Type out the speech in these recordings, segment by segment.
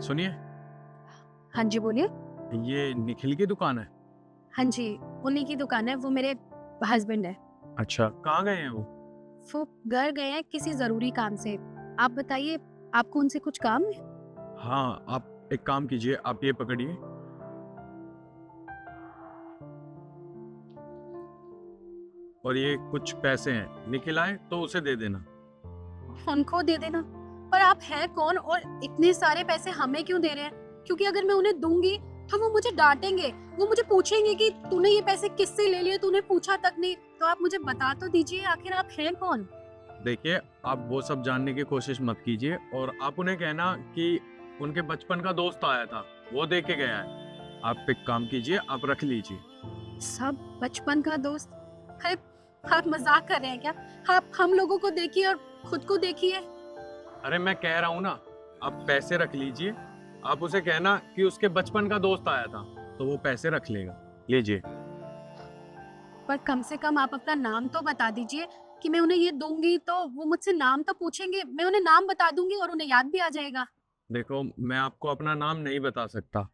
सुनिए, हाँ जी, बोलिए। ये निखिल की दुकान है? हाँ जी, उन्हीं की दुकान है, वो मेरे हस्बैंड है। अच्छा, कहाँ गए हैं वो? वो घर गए हैं किसी ज़रूरी काम से। आप बताइए, आपको उनसे कुछ काम है? हाँ, आप एक काम कीजिए, आप ये पकड़िए। और ये कुछ पैसे हैं, निखिल आए तो उसे दे देना। उनको दे देना। पर आप हैं कौन और इतने सारे पैसे हमें क्यों दे रहे हैं? क्योंकि अगर मैं उन्हें दूँगी, तो वो मुझे डाँटेंगे। वो मुझे पूछेंगे कि तूने ये पैसे किससे ले लिए? तूने पूछा तक नहीं। तो आप मुझे बता तो दीजिए, आखिर आप हैं कौन? देखिए, आप वो सब जानने की कोशिश मत कीजिए और आप उन्हें कहना कि उनके बचपन का दोस्त आया था, वो दे के गया है। आप एक काम कीजिए, आप रख लीजिए। सब बचपन का दोस्त? अरे, आप मज़ाक कर रहे हैं क्या? आप हम लोगों को देखिए और खुद को देखिए। अरे मैं कह रहा हूँ ना, आप पैसे रख लीजिए। आप उसे कहना कि उसके बचपन का दोस्त आया था, तो वो पैसे रख लेगा। लीजिए। पर कम से कम आप अपना नाम तो बता दीजिए कि मैं उन्हें ये दूँगी तो वो मुझसे नाम तो पूछेंगे। मैं उन्हें नाम बता दूँगी और उन्हें याद भी आ जाएगा। देखो, मैं आपको अपना नाम नहीं बता सकता,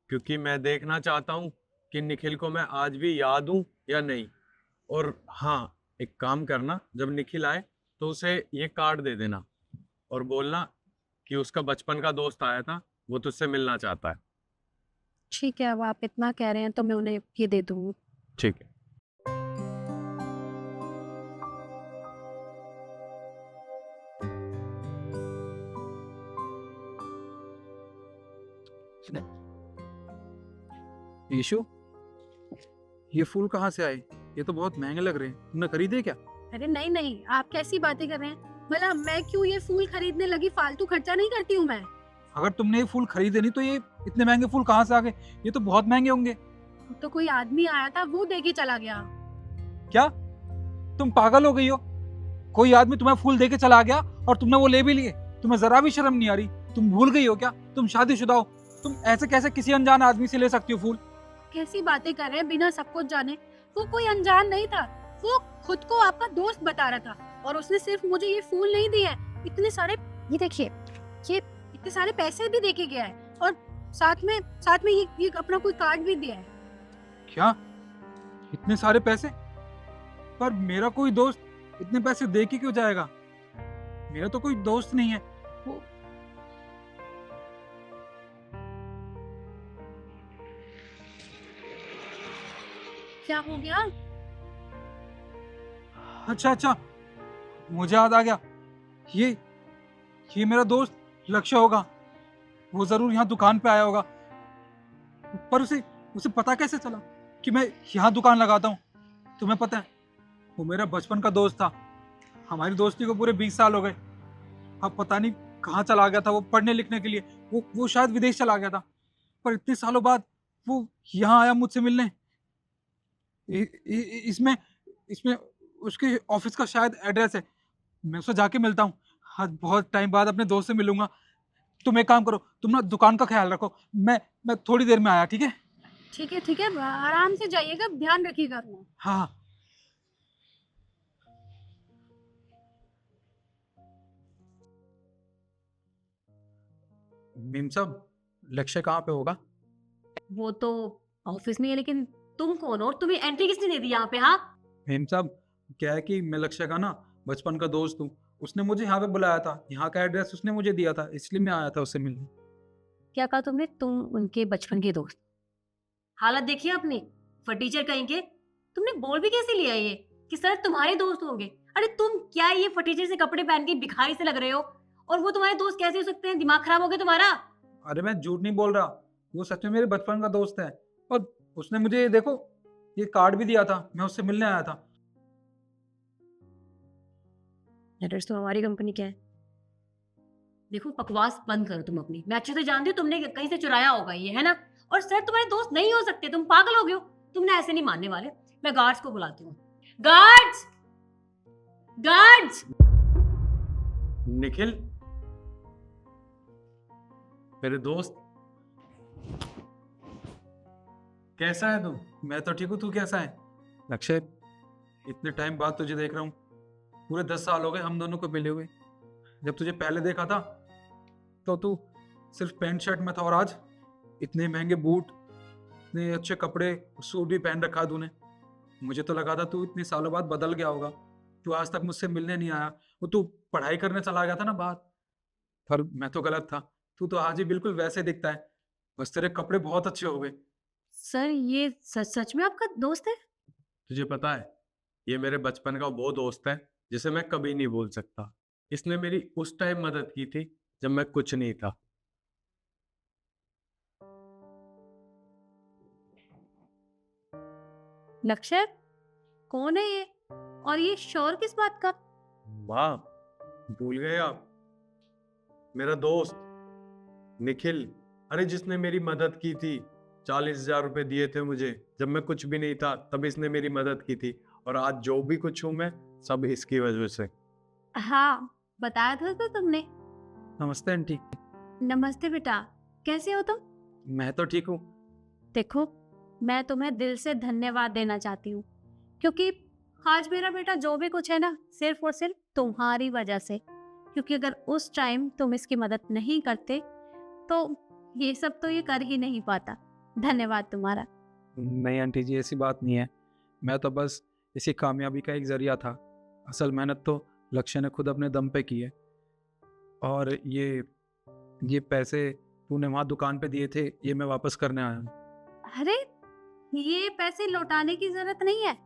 क्योंकि मैं देखना चाहता हूँ कि निखिल को मैं आज भी याद हूँ या नहीं। और हाँ, एक काम करना, जब निखिल आए तो उसे ये कार्ड दे देना और बोलना कि उसका बचपन का दोस्त आया था, वो तुझसे मिलना चाहता है। ठीक है, अब आप इतना कह रहे हैं तो मैं उन्हें ये दे दूँगी। ठीक है। इसने यीशु, ये फूल कहाँ से आए? ये तो बहुत महंगे लग रहे हैं। तुमने खरीदे क्या? अरे नहीं, नहीं, आप कैसी बातें कर रहे हैं? भला मैं क्यों ये फूल खरीदने लगी? फालतू खर्चा नहीं करती हूँ मैं। अगर तुमने ये फूल खरीदे नहीं तो ये इतने महंगे फूल कहाँ से आ गए? ये तो बहुत महंगे होंगे। तो कोई आदमी आया था, वो दे के चला गया। क्या? तुम पागल हो गई हो? कोई आदमी तुम्हें फूल दे के चला गया और तुमने वो ले भी लिए? तुम्हें जरा भी शर्म नहीं आ रही? तुम भूल गई हो क्या? तुम शादीशुदा हो। तुम ऐसे कैसे किसी अनजान आदमी से ले सकती हो फूल? कैसी बातें कर रहे हैं बिना सब कुछ जाने? वो कोई अनजान नहीं था। वो खुद को आपका दोस्त बता रहा था और उसने सिर्फ मुझे ये फूल नहीं दिए हैं, इतने सारे, ये देखिए, ये इतने सारे पैसे भी दे के गया है और साथ में ये अपना कोई कार्ड भी दिया है। क्या? इतने सारे पैसे? पर मेरा कोई दोस्त इतने पैसे दे के क्यों जाएगा? मेरा तो कोई दोस्त नहीं है। वो क्या हो गया? अच्छा अच्छा, मुझे याद आ गया। ये ये मेरा दोस्त लक्ष्य होगा। वो जरूर यहाँ दुकान पे आया होगा। पर उसे उसे पता कैसे चला कि मैं यहाँ दुकान लगाता हूँ? तुम्हें पता है, वो मेरा बचपन का दोस्त था। हमारी दोस्ती को पूरे 20 साल हो गए। अब पता नहीं कहाँ चला गया था वो पढ़ने लिखने के लिए। वो शायद विदेश चला गया था। पर इतने सालों बाद वो यहाँ आया मुझसे मिलने। इ, इ, इ- इसमें इसमें उसके ऑफिस का शायद एड्रेस है। मैं उससे जाके मिलता हूँ। आज बहुत टाइम बाद अपने दोस्त से मिलूंगा। तुम एक काम करो, तुम ना दुकान का ख्याल रखो। मैं थोड़ी देर में आया, ठीक है? ठीक है, आराम से जाइएगा, ध्यान रखिएगा अपना। हाँ। मेम साहब, लक्ष्य कहाँ पे होगा? वो तो ऑफिस में है, लेकिन तुम कौन हो और तुम्हें एंट्री किसने दे दी यहाँ पे? हाँ, मेम साहब, क्या है कि मैं लक्ष्य का ना बचपन का दोस्त हूँ। उसने मुझे यहाँ पे बुलाया था। यहाँ का एड्रेस उसने मुझे दिया था, इसलिए मैं आया था उससे मिलने। क्या कहा तुमने? तुम उनके बचपन के दोस्त? हालत देखिए अपनी, फटीचर कहीं के। तुमने बोल भी कैसे लिया ये कि सर तुम्हारे दोस्त होंगे? अरे तुम क्या ये फटीचर से कपड़े पहन के भिखारी से लग रहे हो, और वो तुम्हारे दोस्त कैसे हो सकते हैं? दिमाग खराब हो गया तुम्हारा? अरे मैं झूठ नहीं बोल रहा। वो सच में मेरे बचपन का दोस्त है। और उसने मुझे ये देखो, ये कार्ड भी दिया था। मैं उससे मिलने आया था। एड्रेस तो हमारी कंपनी का है। देखो बकवास बंद करो तुम अपनी। मैं अच्छे से जानती हूँ तुमने कहीं से चुराया होगा ये, है ना? और सर तुम्हारे दोस्त नहीं हो सकते, तुम पागल हो गए हो। तुमने ऐसे नहीं मानने वाले। मैं गार्ड्स को बुलाती हूँ। Guards, guards! निखिल, मेरे दोस्त, कैसा है तू? मैं तो ठीक हूँ, तू कैसा है? लक्ष्य, इतने टाइम बाद तुझे देख रहा हूँ। पूरे 10 साल हो गए हम दोनों को मिले हुए। जब तुझे पहले देखा था तो तू सिर्फ पैंट शर्ट में था और आज इतने महंगे बूट, इतने अच्छे कपड़े, सूट भी पहन रखा तूने। मुझे तो लगा था तू इतने सालों बाद बदल गया होगा। तू आज तक मुझसे मिलने नहीं आया, वो तू पढ़ाई करने चला गया था ना बाहर। पर मैं तो गलत था, तू तो आज ही बिल्कुल वैसे दिखता है, बस तेरे कपड़े बहुत अच्छे हो गए। सर ये सच सच में आपका दोस्त है? तुझे पता है, ये मेरे बचपन का वो दोस्त है जिसे मैं कभी नहीं भूल सकता। इसने मेरी उस टाइम मदद की थी जब मैं कुछ नहीं था। लक्ष्य, कौन है ये? और ये शोर किस बात का? वाह, भूल गए आप? मेरा दोस्त निखिल, अरे जिसने मेरी मदद की थी। 40,000 रुपए दिए थे मुझे जब मैं कुछ भी नहीं था, तब इसने मेरी मदद की थी। और आज जो भी कुछ हूं मैं, सब इसकी वजह से। हाँ, बताया था तो तुमने। नमस्ते आंटी। नमस्ते बेटा, कैसे हो तुम? मैं तो ठीक हूँ। देखो, मैं तुम्हें दिल से धन्यवाद देना चाहती हूँ, क्योंकि आज मेरा बेटा जो भी कुछ है ना, सिर्फ और सिर्फ तुम्हारी वजह से। क्योंकि अगर उस टाइम तुम इसकी मदद नहीं करते तो ये सब तो ये कर ही नहीं पाता। धन्यवाद तुम्हारा। नहीं आंटी जी, ऐसी बात नहीं है। मैं तो बस इसी कामयाबी का एक जरिया था। असल मेहनत तो लक्ष्य ने खुद अपने दम पे की है। और ये पैसे तूने वहाँ दुकान पे दिए थे, ये मैं वापस करने आया हूँ। अरे, ये पैसे लौटाने की जरूरत नहीं है।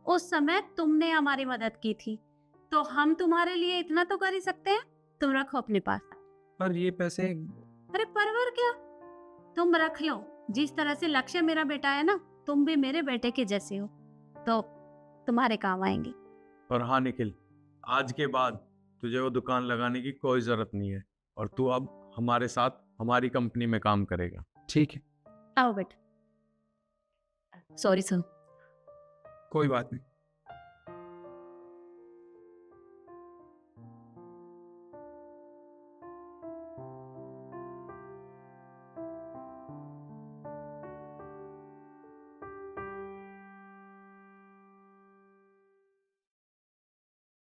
उस समय तुमने हमारी मदद की थी, तो हम तुम्हारे लिए इतना तो कर ही सकते हैं। तुम रखो अपने पास। पर ये पैसे अरे परवर क्या, तुम रख लो। जिस तरह से लक्ष्य मेरा बेटा है ना, तुम भी मेरे बेटे के जैसे हो, तो तुम्हारे काम आएंगे। और हाँ निखिल, आज के बाद तुझे वो दुकान लगाने की कोई जरूरत नहीं है। और तू अब हमारे साथ हमारी कंपनी में काम करेगा। ठीक है, आओ बेटा। Sorry sir. कोई बात नहीं।